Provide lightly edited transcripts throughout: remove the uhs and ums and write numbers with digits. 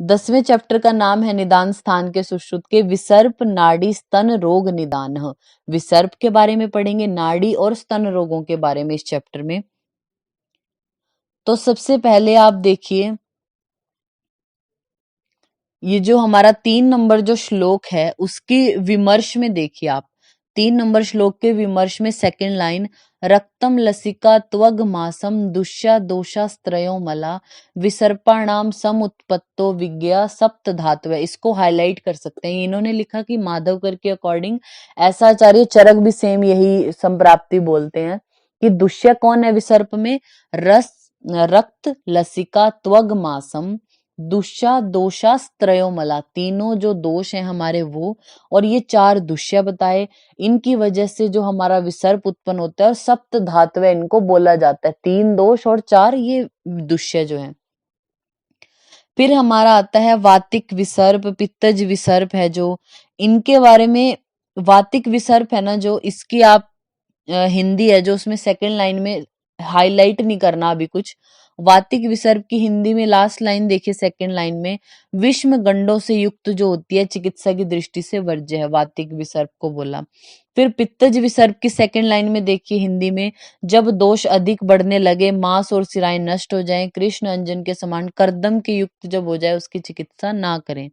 10वें चैप्टर का नाम है निदान स्थान के सुश्रुत के विसर्प नाड़ी स्तन रोग निदान। विसर्प के बारे में पढ़ेंगे, नाड़ी और स्तन रोगों के बारे में इस चैप्टर में। तो सबसे पहले आप देखिए, ये जो हमारा 3 नंबर जो श्लोक है उसकी विमर्श में देखिए आप, 3 नंबर श्लोक के विमर्श में सेकंड लाइन, रक्तम लसिका त्वग मासम दुष्या दोषास्त्रयो मला विसर्पाणाम सम उत्पत्तो विज्ञा सप्त धातु है, इसको हाईलाइट कर सकते हैं। इन्होंने लिखा कि माधवकर के अकॉर्डिंग, ऐसा आचार्य चरक भी सेम यही संप्राप्ति बोलते हैं कि दुष्य कौन है विसर्प में, रक्त लसिका त्वग मासम दुष्या दोषास्त्रयो मला, तीनों जो दोष हैं हमारे वो, और ये 4 दुष्य बताए, इनकी वजह से जो हमारा विसर्प उत्पन्न होता है और सप्त धातु इनको बोला जाता है, 3 दोष और 4 ये दुष्य जो है। फिर हमारा आता है वातिक विसर्प, पित्तज विसर्प है जो, इनके बारे में, वातिक विसर्प है ना जो, इसकी आप हिंदी है जो उसमें सेकंड लाइन में हाईलाइट नहीं करना अभी कुछ। वातिक विसर्प की हिंदी में लास्ट लाइन देखिए, सेकंड लाइन में, विषम गंडों से युक्त जो होती है चिकित्सा की दृष्टि से वर्ज्य है, वातिक विसर्प को बोला। फिर पित्तज विसर्प की सेकंड लाइन में देखिए हिंदी में, जब दोष अधिक बढ़ने लगे, मांस और सिराएं नष्ट हो जाएं, कृष्ण अंजन के समान कर्दम के युक्त जब हो जाए उसकी चिकित्सा ना करें।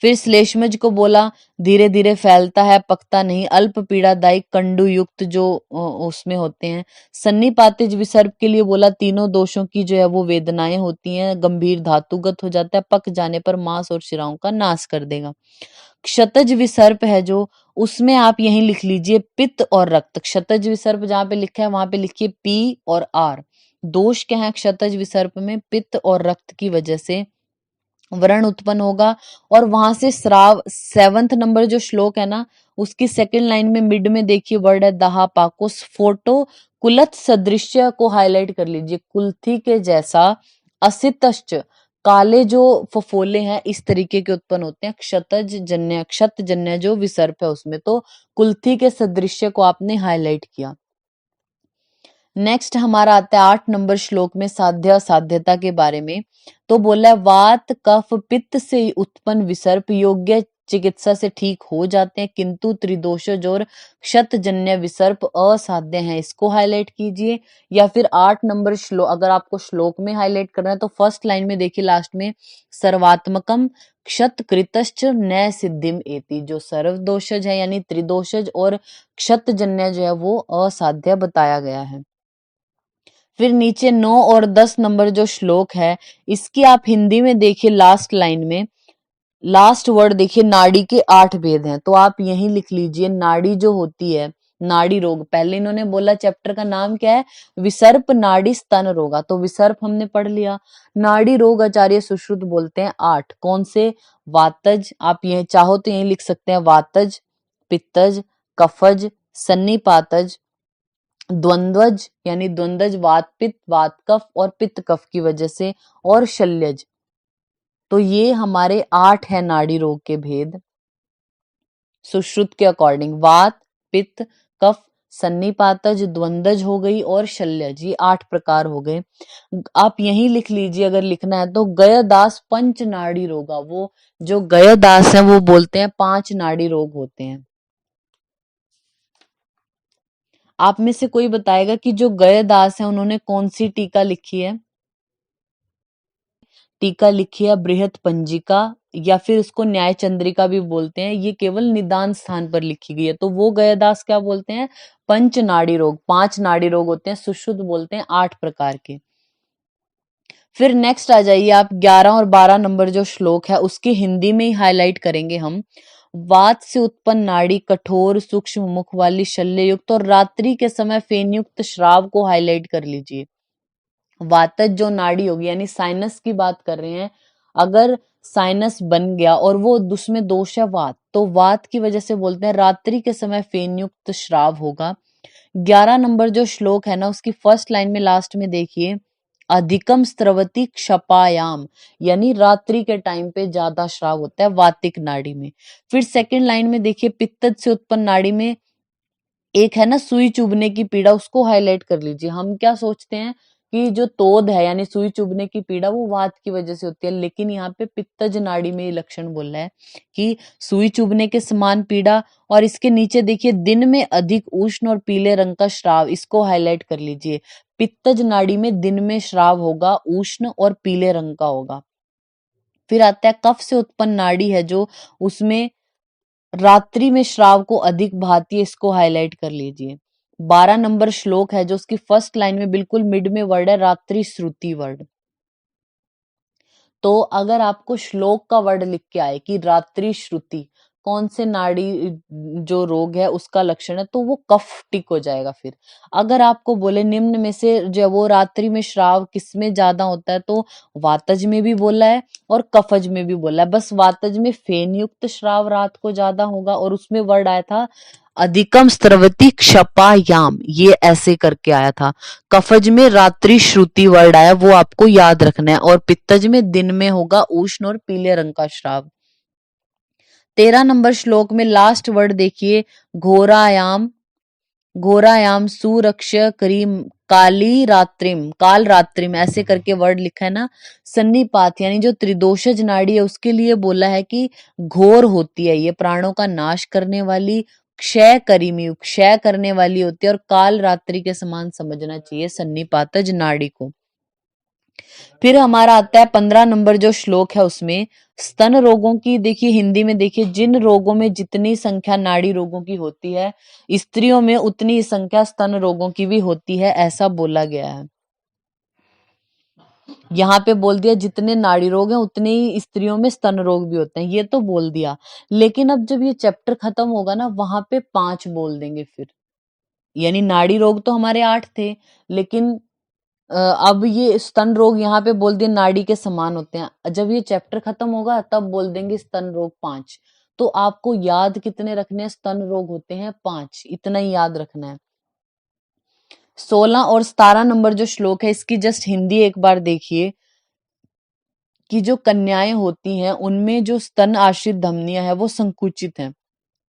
फिर श्लेष्मज को बोला, धीरे धीरे फैलता है, पकता नहीं, अल्प पीड़ादायक कंडु युक्त जो उसमें होते हैं। सन्निपातिज विसर्प के लिए बोला, तीनों दोषों की जो है वो वेदनाएं होती हैं, गंभीर धातुगत हो जाता है, पक जाने पर मांस और शिराओं का नाश कर देगा। क्षतज विसर्प है जो, उसमें आप यहीं लिख लीजिए पित्त और रक्त। क्षतज विसर्प जहां पे लिखा है वहां पे लिखिए पी और आर। दोष क्या है क्षतज विसर्प में, पित्त और रक्त की वजह से व्रण उत्पन्न होगा। और वहां से श्राव, 7th नंबर जो श्लोक है ना उसकी सेकंड लाइन में मिड में देखिए वर्ड है दहा पाको, फोटो कुलत सदृश्य को हाईलाइट कर लीजिए, कुल्थी के जैसा, असितश्च, काले जो फफोले हैं इस तरीके के उत्पन्न होते हैं, क्षतज जन्य, क्षत जन्य जो विसर्प है उसमें, तो कुल्थी के सदृश्य को आपने हाईलाइट किया। नेक्स्ट हमारा आता है 8 नंबर श्लोक में साध्य असाध्यता के बारे में। तो बोला है, वात कफ पित्त से उत्पन्न विसर्प योग्य चिकित्सा से ठीक हो जाते हैं, किंतु त्रिदोषज और क्षतजन्य विसर्प असाध्य हैं, इसको हाईलाइट कीजिए। या फिर 8 नंबर श्लोक, अगर आपको श्लोक में हाईलाइट करना है तो फर्स्ट लाइन में देखिए लास्ट में, सर्वात्मकम क्षत कृतश्च न सिद्धिम एति, जो सर्व दोषज है यानी त्रिदोषज और क्षतजन्य जो है वो असाध्य बताया गया है। फिर नीचे 9 और 10 नंबर जो श्लोक है इसकी आप हिंदी में देखिए लास्ट लाइन में, लास्ट वर्ड देखिए, नाड़ी के 8 भेद हैं, तो आप यही लिख लीजिए, नाड़ी जो होती है, नाड़ी रोग, पहले इन्होंने बोला चैप्टर का नाम क्या है, विसर्प नाड़ी स्तन रोगा, तो विसर्प हमने पढ़ लिया। नाड़ी रोग आचार्य सुश्रुत बोलते हैं 8, कौन से, वातज, आप यह चाहो तो यही लिख सकते हैं, वातज, पित्तज, कफज, सन्निपातज, द्वंद्वज यानी द्वंद्वज वात पित्त वात कफ और पित्त कफ की वजह से, और शल्यज। तो ये हमारे 8 है नाड़ी रोग के भेद सुश्रुत के अकॉर्डिंग, वात पित्त कफ सन्निपातज द्वंद्वज हो गई और शल्यज, ये 8 प्रकार हो गए। आप यही लिख लीजिए अगर लिखना है तो, गयदास पंच नाड़ी रोगा, वो जो गयदास है वो बोलते हैं 5 नाड़ी रोग होते हैं। आप में से कोई बताएगा कि जो गयदास है उन्होंने कौन सी टीका लिखी है, टीका लिखी है बृहत पंजिका, या फिर उसको न्याय चंद्रिका भी बोलते हैं, ये केवल निदान स्थान पर लिखी गई है, तो वो गयदास क्या बोलते हैं, पंच नाड़ी रोग, 5 नाड़ी रोग होते हैं, सुश्रुत बोलते हैं 8 प्रकार के। फिर नेक्स्ट आ जाइए आप, 11 और 12 नंबर जो श्लोक है उसकी हिंदी में ही हाईलाइट करेंगे हम। वात से उत्पन्न नाड़ी कठोर सूक्ष्म मुख वाली शल्य युक्त और रात्रि के समय फेन युक्त श्राव को हाईलाइट कर लीजिए। वातज जो नाड़ी होगी यानी साइनस की बात कर रहे हैं, अगर साइनस बन गया और वो उसमें दोष है वात, तो वात की वजह से बोलते हैं रात्रि के समय फेन युक्त श्राव होगा। 11 नंबर जो श्लोक है ना उसकी फर्स्ट लाइन में लास्ट में देखिए, अधिकम स्त्रवती क्षपायाम, यानी रात्रि के टाइम पे ज्यादा श्राव होता है वातिक नाड़ी में। फिर सेकंड लाइन में देखिए, पित्तज से उत्पन्न नाड़ी में एक है ना सुई चुभने की पीड़ा, उसको हाईलाइट कर लीजिए। हम क्या सोचते हैं आपकी जो तोद है यानी सुई चुभने की पीड़ा वो वात की वजह से होती है, लेकिन यहाँ पे पित्तज नाड़ी में ये लक्षण बोल रहा है कि सुई चुभने के समान पीड़ा। और इसके नीचे देखिए दिन में अधिक उष्ण और पीले रंग का श्राव, इसको हाईलाइट कर लीजिए। पित्तज नाड़ी में दिन में श्राव होगा, उष्ण और पीले रंग का होगा। फिर आता है कफ से उत्पन्न नाड़ी है जो, उसमें रात्रि में श्राव को अधिक भाती है, इसको हाईलाइट कर लीजिए। 12 नंबर श्लोक है जो उसकी फर्स्ट लाइन में बिल्कुल मिड में वर्ड है रात्रि श्रुति वर्ड। तो अगर आपको श्लोक का वर्ड लिख के आए कि रात्रि श्रुति कौन से नाड़ी जो रोग है उसका लक्षण है, तो वो कफ टिक हो जाएगा। फिर अगर आपको बोले निम्न में से जो वो रात्रि में श्राव किसमें ज्यादा होता है, तो वातज में भी बोला है और कफज में भी बोला है। बस वातज में फेन युक्त श्राव रात को ज्यादा होगा और उसमें वर्ड आया था अधिकम स्रवती क्षपायाम, ये ऐसे करके आया था। कफज में रात्रि श्रुति वर्ड आया, वो आपको याद रखना है। और पित्तज में दिन में होगा उष्ण और पीले रंग का श्राव। 13 नंबर श्लोक में लास्ट वर्ड देखिए घोरायाम, घोरायाम सुरक्ष करीम काली रात्रिम, काल रात्रिम ऐसे करके वर्ड लिखा है ना। सन्निपात यानी जो त्रिदोषज नाड़ी है उसके लिए बोला है कि घोर होती है, ये प्राणों का नाश करने वाली, क्षय करीमी क्षय करने वाली होती है, और काल रात्रि के समान समझना चाहिए सन्निपातज नाड़ी को। फिर हमारा आता है 15 नंबर जो श्लोक है उसमें स्तन रोगों की, देखिए हिंदी में देखिए जिन रोगों में जितनी संख्या नाड़ी रोगों की होती है स्त्रियों में उतनी ही संख्या स्तन रोगों की भी होती है, ऐसा बोला गया है। यहाँ पे बोल दिया जितने नाड़ी रोग हैं उतने ही स्त्रियों में स्तन रोग भी होते हैं, ये तो बोल दिया। लेकिन अब जब ये चैप्टर खत्म होगा ना वहां पे 5 बोल देंगे फिर, यानी नाड़ी रोग तो हमारे 8 थे, लेकिन अब ये स्तन रोग यहाँ पे बोल दिए नाड़ी के समान होते हैं। जब ये चैप्टर खत्म होगा तब बोल देंगे स्तन रोग 5। तो आपको याद कितने रखने हैं, स्तन रोग होते हैं 5, इतना ही याद रखना है। 16 और 17 नंबर जो श्लोक है इसकी जस्ट हिंदी एक बार देखिए कि जो कन्याएं होती हैं उनमें जो स्तन आश्रित धमनियां है वो संकुचित हैं,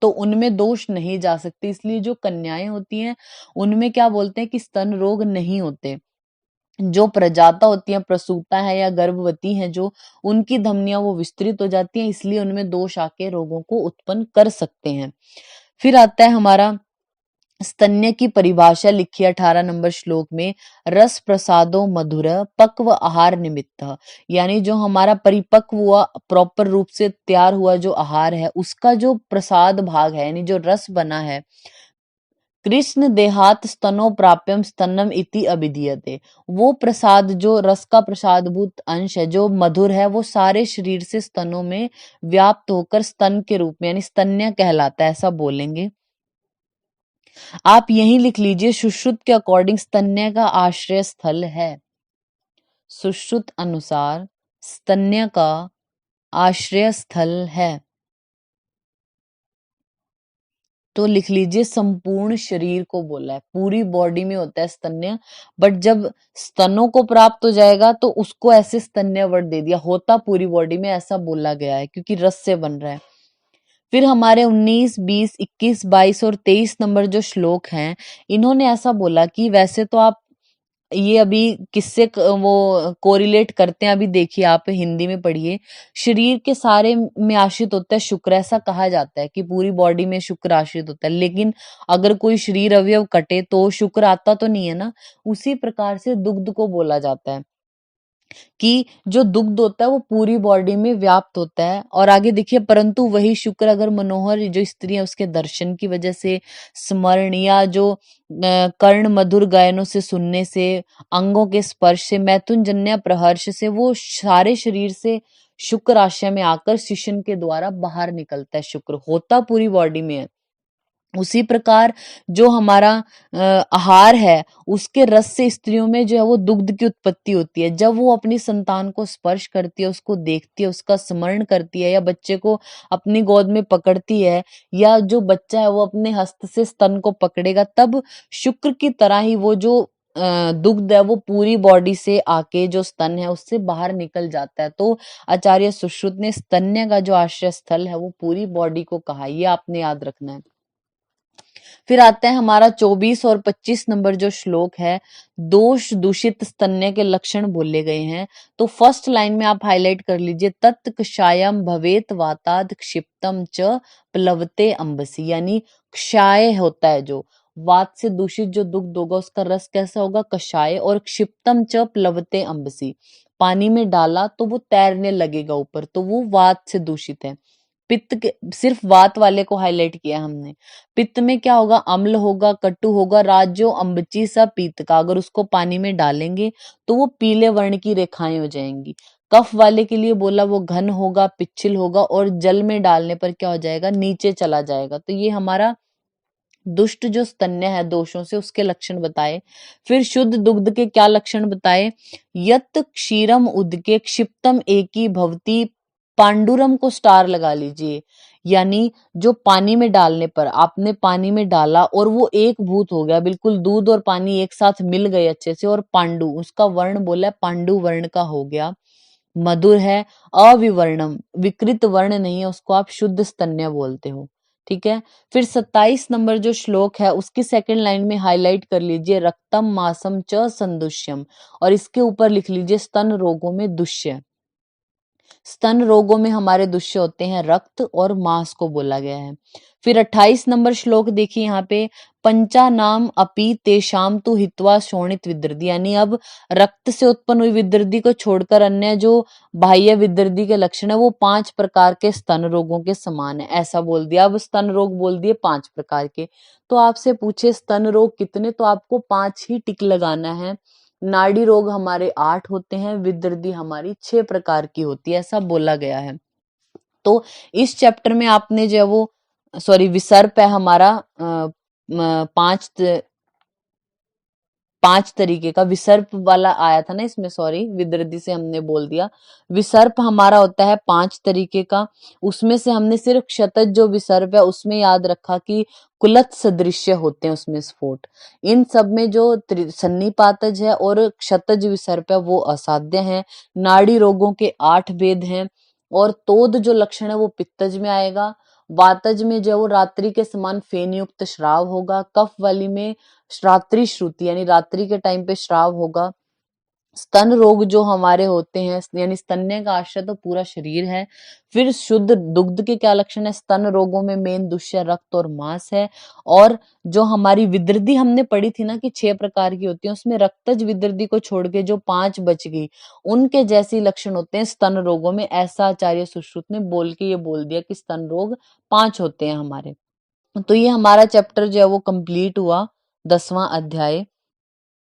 तो उनमें दोष नहीं जा सकती, इसलिए जो कन्याएं होती हैं उनमें क्या बोलते हैं कि स्तन रोग नहीं होते। जो प्रजाता होती हैं, प्रसूता है या गर्भवती हैं जो, उनकी धमनियां वो विस्तृत हो जाती हैं, इसलिए उनमें दोष आके रोगों को उत्पन्न कर सकते हैं। फिर आता है हमारा स्तन्य की परिभाषा लिखी 18 नंबर श्लोक में रस प्रसादो मधुर पक्व आहार निमित्त, यानी जो हमारा परिपक्व हुआ प्रॉपर रूप से तैयार हुआ जो आहार है उसका जो प्रसाद भाग है यानी जो रस बना है, कृष्ण देहात स्तनो प्राप्यम स्तनम इति अभिधीयते, वो प्रसाद जो रस का प्रसादभूत अंश है जो मधुर है वो सारे शरीर से स्तनों में व्याप्त होकर स्तन के रूप में यानी स्तन्य कहलाता है, ऐसा बोलेंगे। आप यही लिख लीजिए सुश्रुत के अकॉर्डिंग स्तन्य का आश्रय स्थल है, सुश्रुत अनुसार स्तन्य का आश्रय स्थल है। तो लिख लीजिए संपूर्ण शरीर को बोला है, पूरी बॉडी में होता है स्तन्य, बट जब स्तनों को प्राप्त हो जाएगा तो उसको ऐसे स्तन्य वर्ड दे दिया, होता पूरी बॉडी में ऐसा बोला गया है क्योंकि रस से बन रहा है। फिर हमारे 19, 20, 21, 22 और 23 नंबर जो श्लोक हैं इन्होंने ऐसा बोला कि वैसे तो आप ये अभी किससे वो कोरिलेट करते हैं, अभी देखिए आप हिंदी में पढ़िए। शरीर के सारे में आश्रित होता है शुक्र, ऐसा कहा जाता है कि पूरी बॉडी में शुक्र आश्रित होता है, लेकिन अगर कोई शरीर अवयव कटे तो शुक्र आता तो नहीं है ना। उसी प्रकार से दुग्ध को बोला जाता है कि जो दुग्ध होता है वो पूरी बॉडी में व्याप्त होता है। और आगे देखिए परंतु वही शुक्र अगर मनोहर जो स्त्री है उसके दर्शन की वजह से, स्मरण या जो कर्ण मधुर गायनों से सुनने से, अंगों के स्पर्श से, मैथुन जन्य प्रहर्ष से, वो सारे शरीर से शुक्र आशय में आकर शिशन के द्वारा बाहर निकलता है। शुक्र होता पूरी बॉडी में है। उसी प्रकार जो हमारा आहार है उसके रस से स्त्रियों में जो है वो दुग्ध की उत्पत्ति होती है। जब वो अपनी संतान को स्पर्श करती है, उसको देखती है, उसका स्मरण करती है, या बच्चे को अपनी गोद में पकड़ती है, या जो बच्चा है वो अपने हस्त से स्तन को पकड़ेगा, तब शुक्र की तरह ही वो जो दुग्ध है वो पूरी बॉडी से आके जो स्तन है उससे बाहर निकल जाता है। तो आचार्य सुश्रुत ने स्तन्य का जो आश्रय स्थल है वो पूरी बॉडी को कहा, ये आपने याद रखना है। फिर आता है हमारा 24 और 25 नंबर जो श्लोक है, दोष दूषित स्तन्य के लक्षण बोले गए हैं। तो फर्स्ट लाइन में आप हाईलाइट कर लीजिए, तत् कषायम भवेत वाताद क्षिप्तम च प्लवते अम्बसी, यानी क्षाय होता है जो वात से दूषित जो दुग्ध होगा उसका रस कैसा होगा, कषाय, और क्षिप्तम च प्लवते अम्बसी, पानी में डाला तो वो तैरने लगेगा ऊपर, तो वो वात से दूषित है। पित्त के सिर्फ वात वाले को हाईलाइट किया हमने। पित्त में क्या होगा, अम्ल होगा, कटु होगा, राजो अम्बची सा पीत का, अगर उसको पानी में डालेंगे तो वो पीले वर्ण की रेखाएं हो जाएंगी। कफ वाले के लिए बोला वो घन होगा, पिच्छिल होगा, और जल में डालने पर क्या हो जाएगा, नीचे चला जाएगा। तो ये हमारा दुष्ट जो स्तन्य है दोषों से, उसके लक्षण बताए। फिर शुद्ध दुग्ध के क्या लक्षण बताए, यत क्षीरम उदके क्षिप्तम एकी भवती, पांडुरम को स्टार लगा लीजिए, यानी जो पानी में डालने पर, आपने पानी में डाला और वो एक भूत हो गया, बिल्कुल दूध और पानी एक साथ मिल गए अच्छे से, और पांडु, उसका वर्ण बोला है पांडु वर्ण का हो गया, मधुर है, अविवर्णम, विकृत वर्ण नहीं है, उसको आप शुद्ध स्तन्य बोलते हो। ठीक है। फिर 27 नंबर जो श्लोक है उसकी सेकंड लाइन में हाईलाइट कर लीजिए, रक्तम मासम च संदुष्यम, और इसके ऊपर लिख लीजिए स्तन रोगों में दुष्य। स्तन रोगों में हमारे दुष्य होते हैं रक्त और मांस को बोला गया है। फिर 28 नंबर श्लोक देखिए यहाँ पे, पंचा नाम अपि तेषाम तु हित्वा शोणित विदृति, यानी अब रक्त से उत्पन्न हुई विदृति को छोड़कर अन्य जो बाह्य विदृति के लक्षण है वो 5 प्रकार के स्तन रोगों के समान है, ऐसा बोल दिया। अब स्तन रोग बोल दिए 5 प्रकार के, तो आपसे पूछे स्तन रोग कितने, तो आपको 5 ही टिक लगाना है। नाड़ी रोग हमारे 8 होते हैं, विदृति हमारी 6 प्रकार की होती है, ऐसा बोला गया है। तो इस चैप्टर में आपने जो है वो, सॉरी, विसर्प है हमारा 5 तरीके का, विसर्प वाला आया था ना इसमें, सॉरी, विदृति से हमने बोल दिया। विसर्प हमारा होता है 5 तरीके का, उसमें से हमने सिर्फ क्षतज जो विसर्प है उसमें याद रखा कि कुलत सदृश्य होते हैं उसमें स्फोट। इन सब में जो सन्निपातज है और क्षतज विसर्प है वो असाध्य है। नाड़ी रोगों के 8 भेद हैं, और तोद जो लक्षण है वो पित्तज में आएगा। वातज में जो वो रात्रि के समान फेन युक्त श्राव होगा। कफ वाली में रात्रि श्रुति, यानी रात्रि के टाइम पे श्राव होगा। स्तन रोग जो हमारे होते हैं, यानी स्तन्य का आश्रय तो पूरा शरीर है। फिर शुद्ध दुग्ध के क्या लक्षण है, स्तन रोगों में मेन दुष्य रक्त और मांस है। और जो हमारी विदृति हमने पढ़ी थी ना कि 6 प्रकार की होती है, उसमें रक्तज विदृति को छोड़ के जो 5 बच गई, उनके जैसे लक्षण होते हैं स्तन रोगों में, ऐसा आचार्य सुश्रुत ने बोल के ये बोल दिया कि स्तन रोग 5 होते हैं हमारे। तो ये हमारा चैप्टर जो है वो कंप्लीट हुआ, 10वां अध्याय।